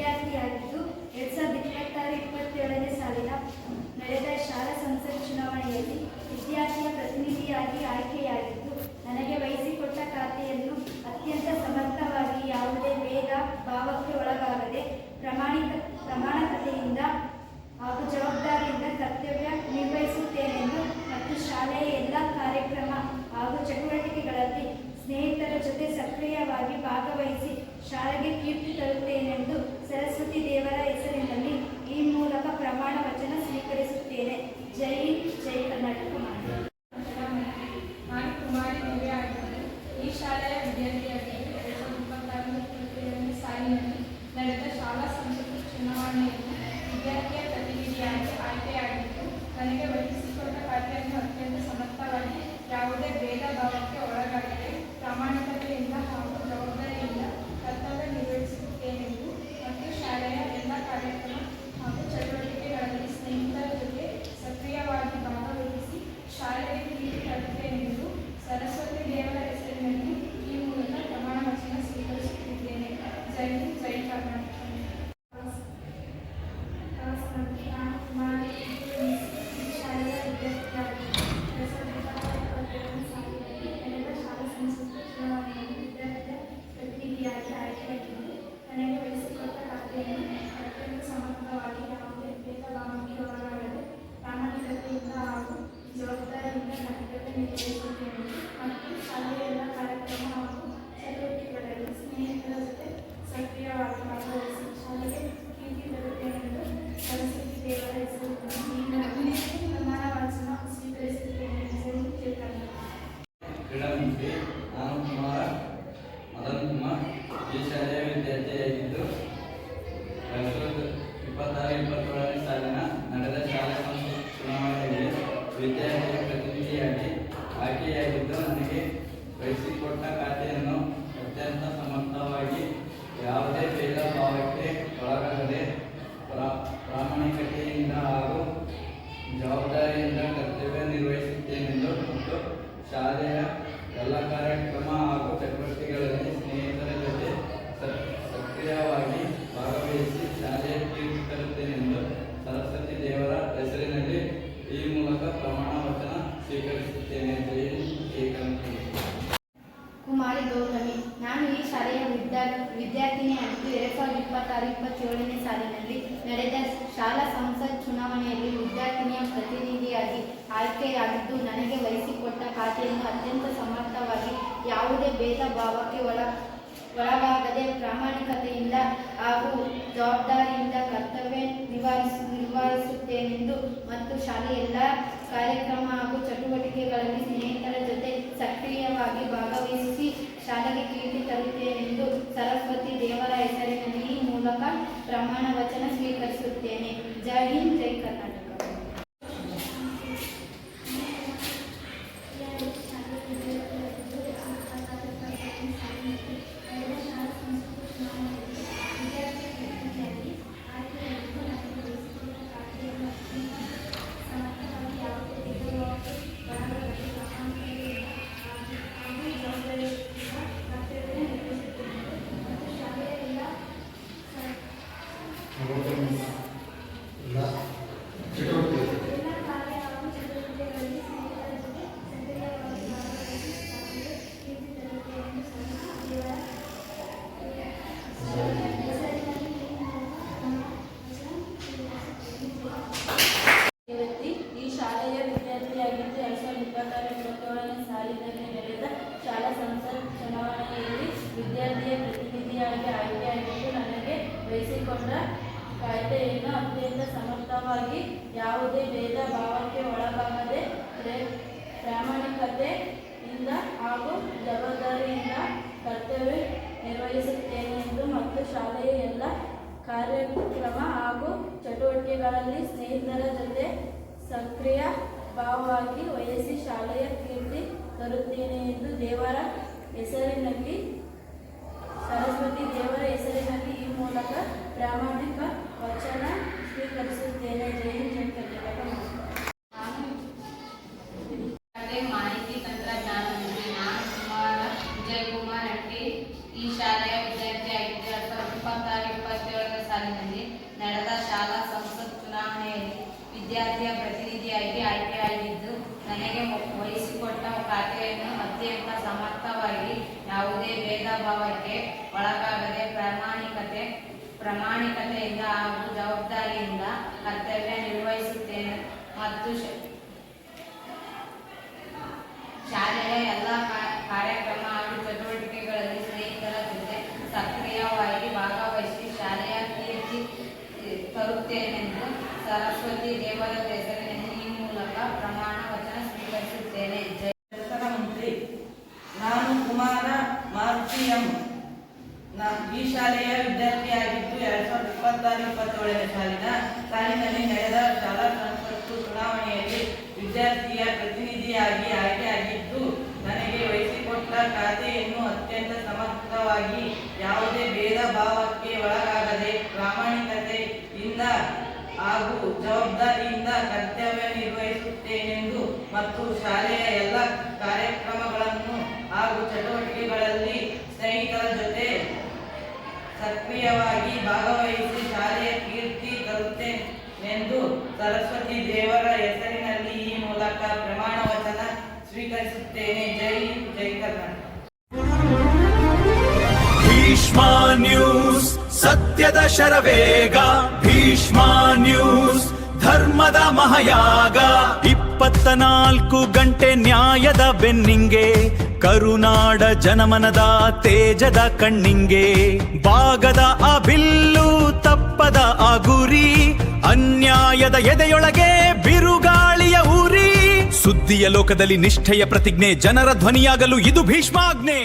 ವಿದ್ಯಾರ್ಥಿಯಾಗಿದ್ದು 2026-27ನೇ ಸಾಲಿನ ನಡೆದ ಶಾಲಾ ಸಂಸತ್ ಚುನಾವಣೆಯಲ್ಲಿ ವಿದ್ಯಾರ್ಥಿಯ ಪ್ರತಿನಿಧಿಯಾಗಿ ಆಯ್ಕೆಯಾಗಿದ್ದು ನನಗೆ ವಹಿಸಿಕೊಟ್ಟ ಖಾತೆಯನ್ನು ಅತ್ಯಂತ ಸಮರ್ಥವಾಗಿ ಯಾವುದೇ ಭೇದ ಭಾವಕ್ಕೆ ಒಳಗಾಗದೆ ಪ್ರಾಮಾಣಿಕತೆಯಿಂದ ಹಾಗೂ ಜವಾಬ್ದಾರಿಯಿಂದ ಕರ್ತವ್ಯ ನಿರ್ವಹಿಸುತ್ತೇನೆಂದು ಮತ್ತು ಶಾಲೆಯ ಎಲ್ಲ ಕಾರ್ಯಕ್ರಮ ಹಾಗೂ ಚಟುವಟಿಕೆಗಳಲ್ಲಿ ಸ್ನೇಹಿತರ ಜೊತೆ ಸಕ್ರಿಯವಾಗಿ ಭಾಗವಹಿಸಿ ಶಾಲೆಗೆ ಕೀರ್ತಿ ತರುತ್ತೇನೆಂದು ಸರಸ್ವತಿ ದೇವರ ಹೆಸರಿನಲ್ಲಿ ಈ ಮೂಲಕ ಪ್ರಮಾಣ ವಚನ ಸ್ವೀಕರಿಸುತ್ತೇನೆ. ಜೈ ಹಿಂದ್, ಜೈ ಕರ್ನಾಟಕ. ನಾನು ಕುಮಾರಿ ದಿವ್ಯ ಆಗಿದ್ದು ಈ ಶಾಲೆಯ ವಿದ್ಯಾರ್ಥಿಯಾಗಿ 2026-27ನೇ ಸಾಲಿನಲ್ಲಿ ನಡೆದ ಶಾಲಾ ಸಂಸತ್ ಚುನಾವಣೆಯಲ್ಲಿ ವಿದ್ಯಾರ್ಥಿಯ ಪ್ರತಿನಿಧಿಯಾಗಿ ಆಯ್ಕೆಯಾಗಿದ್ದು ನನಗೆ ವಹಿಸಿಕೊಟ್ಟ ಖಾತೆಯನ್ನು ಅತ್ಯಂತ ಸಮರ್ಥವಾಗಿ ಯಾವುದೇ ಭೇದ ಭಾವಕ್ಕೆ ಒಳಗಾಗದೆ ಪ್ರಾಮಾಣಿಕತೆಯಿಂದ ಹಾಗೂ ಜವಾಬ್ದಾರಿಯಿಂದ ಕರ್ತವ್ಯ ನಿರ್ವಹಿಸುತ್ತೇನೆಂದು ಮತ್ತು ಶಾಲೆಯ ಎಲ್ಲ ಕಾರ್ಯಕ್ರಮ ಹಾಗೂ ಚಟುವಟಿಕೆಗಳಲ್ಲಿ ಸ್ನೇಹಿತರ ಜೊತೆ ಸಕ್ರಿಯವಾಗಿ ಭಾಗವಹಿಸಿ ಶಾಲೆಗೆ ಕೀರ್ತಿ ತರುತ್ತೇನೆಂದು ಸರಸ್ವತಿ ದೇವರ ಹೆಸರಿನಲ್ಲಿ ಈ ಮೂಲಕ ಪ್ರಮಾಣ ವಚನ ಸ್ವೀಕರಿಸುತ್ತಿದ್ದೇನೆ. ಜೈ ಹಿಂದ್, ಜೈ ಕರ್ನಾಟಕ. ಶಾಲೆಯ ವಿದ್ಯಾರ್ಥಿಯಾಗಿ 2026-27ನೇ ಸಾಲಿನಲ್ಲಿ ನಡೆದ ಶಾಲಾ ಸಂಸತ್ ಚುನಾವಣೆಯಲ್ಲಿ ವಿದ್ಯಾರ್ಥಿಯ ಪ್ರತಿನಿಧಿಯಾಗಿ ಆಯ್ಕೆಯಾಗಿದ್ದು ನನಗೆ ವಹಿಸಿಕೊಟ್ಟ ಖಾತೆಯನ್ನು ಅತ್ಯಂತ ಸಮರ್ಥವಾಗಿ ಯಾವುದೇ ಭೇದ ಭಾವಕ್ಕೆ ಒಳಗಾಗದೆ ಪ್ರಾಮಾಣಿಕತೆಯಿಂದ ಹಾಗೂ ಜವಾಬ್ದಾರಿಯಿಂದ ಕರ್ತವ್ಯ ನಿರ್ವಹಿಸುತ್ತೇನೆ ಮತ್ತು ಶಾಲೆಯ ಎಲ್ಲ ಕಾರ್ಯಕ್ರಮ ಹಾಗೂ ಚಟುವಟಿಕೆಗಳಲ್ಲಿ ಸ್ನೇಹಿತರ ಜೊತೆ ಸಕ್ರಿಯವಾಗಿ ಭಾಗವಹಿಸಿ ಶಾಲೆಗೆ ಕೀರ್ತಿ ತರುತ್ತೇನೆಂದು ಸರಸ್ವತಿ ದೇವರ ಹೆಸರಿನಲ್ಲಿ ಪ್ರಮಾಣ ವಚನ ಸ್ವೀಕರಿಸುತ್ತೇನೆ. ಜೈ ಕರ್ನಾಟಕ. ಕ್ರೀಡಾಮಂತ್ರಿ ನಾನು ಮದನ್ ಕುಮಾರ್ ಈ ಶಾಲೆಯ ವಿದ್ಯಾರ್ಥಿಯಾಗಿದ್ದು 2026-27ನೇ ಸಾಲಿನ ನಡೆದ ಶಾಲಾ ಸಂಸತ್ ಚುನಾವಣೆಯಲ್ಲಿ ವಿದ್ಯಾರ್ಥಿಯ ಪ್ರತಿನಿಧಿಯಾಗಿ ಆಯ್ಕೆಯಾಗಿದ್ದು ನನಗೆ ವಹಿಸಿಕೊಟ್ಟ ಖಾತೆಯನ್ನು ಅತ್ಯಂತ ಸಮರ್ಥವಾಗಿ ಯಾವುದೇ ಭೇದ ಭಾವಕ್ಕೆ ಒಳಗಾಗದೆ ಪ್ರಾಮಾಣಿಕತೆಯಿಂದ ಹಾಗೂ ಜವಾಬ್ದಾರಿಯಿಂದ ಕರ್ತವ್ಯ ನಿರ್ವಹಿಸುತ್ತೇನೆಂದು ಮತ್ತು ಶಾಲೆಯ ಎಲ್ಲ ಕಾರ್ಯಕ್ರಮ ಹಾಗೂ ಚಟುವಟಿಕೆಗಳಲ್ಲಿ ಸ್ನೇಹಿತರ ಜೊತೆ ಸಕ್ರಿಯವಾಗಿ ಭಾಗವಹಿಸಿ ಶಾಲೆಯ ಕೀರ್ತಿ ತರುತ್ತೇನೆಂದು ಸರಸ್ವತಿ ದೇವರ ಹೆಸರಿನಲ್ಲಿ ಈ ಮೂಲಕ ಪ್ರಮಾಣ ವಚನ ಸ್ವೀಕರಿಸುತ್ತೇನೆ. ಜೈ ಹಿಂದ್, ಜೈ ಕರ್ನಾಟಕ. ಕುಮಾರಿ ಗೌತಮಿ ನಾನು ಈ ಶಾಲೆಯ ವಿದ್ಯಾರ್ಥಿನಿಯಾಗಿದ್ದು 2026-27ನೇ ಸಾಲಿನಲ್ಲಿ ನಡೆದ ಶಾಲಾ ಸಂಸತ್ ಚುನಾವಣೆಯಲ್ಲಿ ವಿದ್ಯಾರ್ಥಿನಿಯ ಪ್ರತಿನಿಧಿಯಾಗಿ ಆಯ್ಕೆಯಾಗಿದ್ದು ನನಗೆ ವಹಿಸಿಕೊಟ್ಟ ಖಾತೆಯನ್ನು ಅತ್ಯಂತ ಸಮರ್ಥವಾಗಿ ಯಾವುದೇ ಭೇದ ಭಾವಕ್ಕೆ ಒಳಗಾಗದೆ ಪ್ರಾಮಾಣಿಕತೆಯಿಂದ ಹಾಗೂ ಜವಾಬ್ದಾರಿಯಿಂದ ಕರ್ತವ್ಯ ನಿರ್ವಹಿಸುತ್ತೇನೆಂದು ಮತ್ತು ಶಾಲೆಯ ಎಲ್ಲ ಕಾರ್ಯಕ್ರಮ ಹಾಗೂ ಚಟುವಟಿಕೆಗಳಲ್ಲಿ ಸ್ನೇಹಿತರ ಜೊತೆ ಸಕ್ರಿಯವಾಗಿ ಭಾಗವಹಿಸಿ ಶಾಲೆಗೆ ಕೀರ್ತಿ ತರುತ್ತೇನೆಂದು ಸರಸ್ವತಿ ದೇವರ ಹೆಸರಿನಲ್ಲಿ ಈ ಮೂಲಕ ಪ್ರಮಾಣ ವಚನ ಸ್ವೀಕರಿಸುತ್ತೇನೆ. ಜೈ ಹಿಂದ್, ಜೈ ಕರ್ನಾಟಕ. ಈ ಶಾಲೆಯ ವಿದ್ಯಾರ್ಥಿಯಾಗಿದ್ದು 2026-27ನೇ ಸಾಲಿನಲ್ಲಿ ನಡೆದ ಶಾಲಾ ಸಂಸತ್ ಚುನಾವಣೆಯಲ್ಲಿ ವಿದ್ಯಾರ್ಥಿಯ ಪ್ರತಿನಿಧಿಯಾಗಿ ಆಯ್ಕೆಯಾಗಿದ್ದು ನನಗೆ ವಹಿಸಿಕೊಂಡ ಖಾತೆಯನ್ನು ಅತ್ಯಂತ ಸಮರ್ಥವಾಗಿ ಯಾವುದೇ ಭೇದ ಭಾವಕ್ಕೆ ಒಳಗಾಗದೆ ಪ್ರಾಮಾಣಿಕತೆಯಿಂದ ಹಾಗೂ ಜವಾಬ್ದಾರಿಯಿಂದ ಕರ್ತವ್ಯ ನಿರ್ವಹಿಸುತ್ತೇನೆಂದು ಮತ್ತು ಶಾಲೆಯ ಎಲ್ಲ ಕಾರ್ಯಕ್ರಮ ಹಾಗೂ ಚಟುವಟಿಕೆಗಳಲ್ಲಿ ಸ್ನೇಹಿತರ ಜೊತೆ ಸಕ್ರಿಯ ಭಾಗವಾಗಿ ವಹಿಸಿ ಶಾಲೆಯ ಕೀರ್ತಿ ತರುತ್ತೇನೆ ಎಂದು ದೇವರ ಹೆಸರಿನಲ್ಲಿ ಸರಸ್ವತಿ ದೇವರ ಹೆಸರಿನಲ್ಲಿ ಈ ಮೂಲಕ ಪ್ರಾಮಾಣಿಕ ವಚನ ಸ್ವೀಕರಿಸುತ್ತೇನೆ. ಜೈ ಹಿಂದ್, ಜೈ ಕರ್ನಾಟಕ. ಮಾಹಿತಿ ತಂತ್ರಜ್ಞಾನ ಮಂತ್ರಿ ನಾನು ವಿಜಯಕುಮಾರ್ ಹಟ್ಟಿ ಈ ಶಾಲೆಯ ವಿದ್ಯಾರ್ಥಿಯಾಗಿದ್ದು 2026-27ನೇ ಸಾಲಿನ ಪ್ರಾಮಾಣಿಕತೆಯಿಂದ ಹಾಗೂ ಜವಾಬ್ದಾರಿಯಿಂದ ಕರ್ತವ್ಯ ನಿರ್ವಹಿಸುತ್ತೇನೆ ಮತ್ತು ಶಾಲೆಯ ಎಲ್ಲ ಕಾರ್ಯಕ್ರಮ ಹಾಗೂ ಚಟುವಟಿಕೆಗಳಲ್ಲಿ ಸ್ನೇಹಿತರ ಜೊತೆ ಸಕ್ರಿಯವಾಗಿ ಭಾಗವಹಿಸಿ ಶಾಲೆಯ ಕೀರ್ತಿ ತರುತ್ತೇನೆಂದು ಸರಸ್ವತಿ ದೇವರ ಹೆಸರಿನಲ್ಲಿ ಈ ಮೂಲಕ ಪ್ರಮಾಣ ವಚನ ಸ್ವೀಕರಿಸುತ್ತೇನೆ. ಮಂತ್ರಿ ನಾನು ಕುಮಾರ ಮಾರುತಿಯಂ ಈ ಶಾಲೆಯ ವಿದ್ಯಾರ್ಥಿಯಾಗಿದ್ದು 2026-27 ಸಾಲಿನಲ್ಲಿ ನಡೆದ ಶಾಲಾ ಸಂಸತ್ತು ಚುನಾವಣೆಯಲ್ಲಿ ವಿದ್ಯಾರ್ಥಿಯ ಪ್ರತಿನಿಧಿಯಾಗಿ ಆಯ್ಕೆಯಾಗಿದ್ದು ನನಗೆ ವಹಿಸಿಕೊಟ್ಟ ಖಾತೆಯನ್ನು ಅತ್ಯಂತ ಸಮರ್ಥವಾಗಿ ಯಾವುದೇ ಭೇದ ಭಾವಕ್ಕೆ ಒಳಗಾಗದೆ ಪ್ರಾಮಾಣಿಕತೆಯಿಂದ ಹಾಗೂ ಜವಾಬ್ದಾರಿಯಿಂದ ಕರ್ತವ್ಯ ನಿರ್ವಹಿಸುತ್ತೇನೆಂದು ಮತ್ತು ಶಾಲೆಯ ಎಲ್ಲ ಕಾರ್ಯಕ್ರಮಗಳನ್ನು ಹಾಗೂ ಚಟುವಟಿಕೆಗಳಲ್ಲಿ ಸ್ನೇಹಿತರ ಜೊತೆ ಸಕ್ರಿಯವಾಗಿ ಭಾಗವಹಿಸಿ ಶಾಲೆಯ ಕೀರ್ತಿ ತರುತ್ತೇನೆಂದು ಸರಸ್ವತಿ ದೇವರ ಹೆಸರಿನಲ್ಲಿ ಈ ಮೂಲಕ ಪ್ರಮಾಣ ವಚನ ಸ್ವೀಕರಿಸುತ್ತೇನೆ. ಜೈ ಜೈ ಕರ್ನಾಟಕ. ಭೀಷ್ಮ ನ್ಯೂಸ್ ಸತ್ಯದ ಶರವೇಗ, ಭೀಷ್ಮ ನ್ಯೂಸ್ ಧರ್ಮದ ಮಹಾಯಾಗ, 24 ಗಂಟೆ ನ್ಯಾಯದ ಬೆನ್ನಿಂಗೆ, ಕರುನಾಡ ಜನಮನದ ತೇಜದ ಕಣ್ಣಿಂಗೆ, ಬಾಗದ ಆ ಬಿಲ್ಲು ತಪ್ಪದ ಆ ಗುರಿ, ಅನ್ಯಾಯದ ಎದೆಯೊಳಗೆ ಬಿರುಗಾಳಿಯ ಉರಿ, ಸುದ್ದಿಯ ಲೋಕದಲ್ಲಿ ನಿಷ್ಠೆಯ ಪ್ರತಿಜ್ಞೆ, ಜನರ ಧ್ವನಿಯಾಗಲು ಇದು ಭೀಷ್ಮಾಜ್ಞೆ.